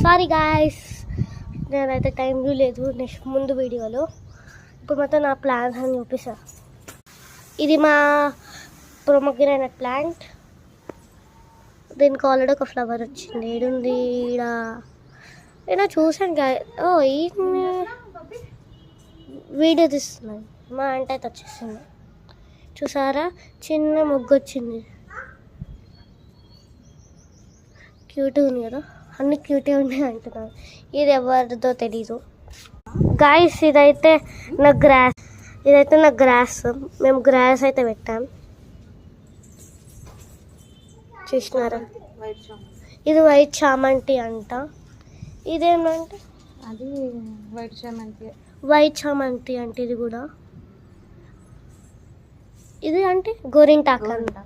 Sorry guys, నేనైతే time లేదు next ముందు వీడియోలో. ఇప్పుడు మొత్తం నా ప్లాన్స్ అని చూపిస్తా. ఇది మా ప్రొమోగ్రానైట్ ప్లాంట్. దీనికి ఆల్రెడీ ఒక ఫ్లవర్ వచ్చింది. ఏడుంది ఈడ? నేను చూసాను గాయ. ఈ వీడియో తీస్తున్నాను. మా అంటే అయితే వచ్చేసింది చూసారా, చిన్న ముగ్గు వచ్చింది. క్యూట్గా ఉంది కదా, అన్ని క్యూట్గా ఉన్నాయి అంటున్నాను. ఇది ఎవరిదో తెలీదు గాయస్. ఇదైతే నా గ్రాస్. మేము గ్రాస్ అయితే పెట్టాం, చూసినారా? ఇది వైట్ చామంతి అంట. ఇదేమంటే అది వైట్ చామంతి అంటే ఇది కూడా. ఇది అంటే గోరింటాకు అంట.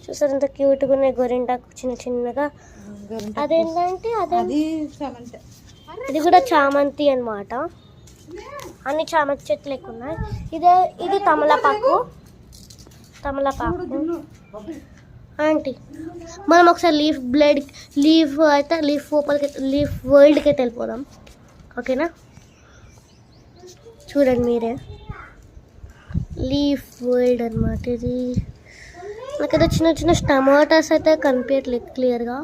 చూసారు ఎంత క్యూట్గా ఉన్నాయి గోరింటాకు, చిన్న చిన్నగా. అదేంటంటే ఇది కూడా చామంతి అన్నమాట. అన్ని చామంతి చెట్లు ఎక్కువ ఉన్నాయి. ఇది తమలపాకు ఆంటీ. మనం ఒకసారి లీఫ్ వరల్డ్కి అయితే వెళ్ళిపోదాం, ఓకేనా? చూడండి మీరే, లీఫ్ వరల్డ్ అనమాట ఇది. నాకైతే చిన్న చిన్న టమాటాస్ అయితే కనిపించట్లేదు క్లియర్గా.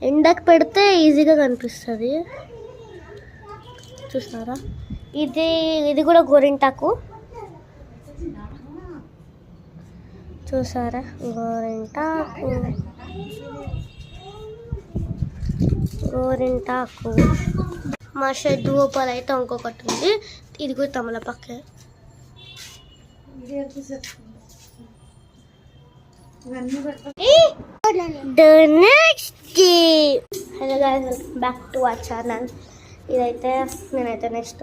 ఎండకు పెడితే ఈజీగా కనిపిస్తుంది, చూస్తారా? ఇది కూడా గోరింటాకు, చూసారా? గోరింటాకు. మా షెడ్ లోపల అయితే ఇంకొకటి ఉంది. ఇది కూడా తమలపాకే. The next day. Hello guys, welcome back to our channel. ఇదైతే నేనైతే నెక్స్ట్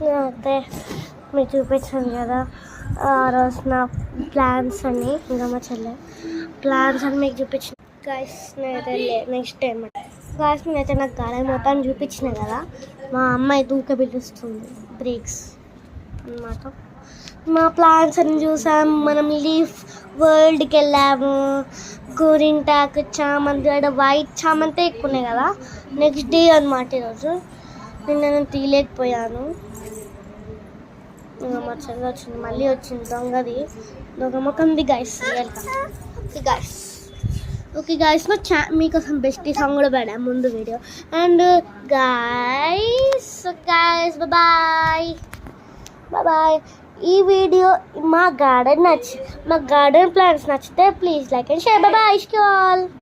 నేనైతే మీకు చూపించాను కదా ఆ రోజు నా ప్లాన్స్ అన్ని. ఇంకా మా చెల్లె ప్లాన్స్ అని మీకు చూపించిన గాయస్. నేనైతే నెక్స్ట్ టైం గాయస్ నేనైతే నాకు గాలి మొత్తాన్ని చూపించిన కదా. మా అమ్మాయి దూక పిలుస్తుంది, బ్రేక్స్ అన్నమాట. మా ప్లాన్స్ అన్ని చూసాం. మనం లీఫ్ వరల్డ్కి వెళ్ళాము. గోరింటాకు, చామంతి, వైట్ చామంతి ఎక్కువ ఉన్నాయి కదా. నెక్స్ట్ డే అనమాట ఈరోజు. నేను తీయలేకపోయాను. ఇంకా మా చెల్లి వచ్చింది, మళ్ళీ వచ్చింది దొంగది. దొంగ ముఖంది గాయస్. ఓకే గాయస్, మీకోసం బెస్టీ సాంగ్ కూడా పెడాము ముందు వీడియో. And guys bye. ఈ వీడియో మా గార్డెన్ ప్లాన్స్ నచ్చితే please like and share. Bye.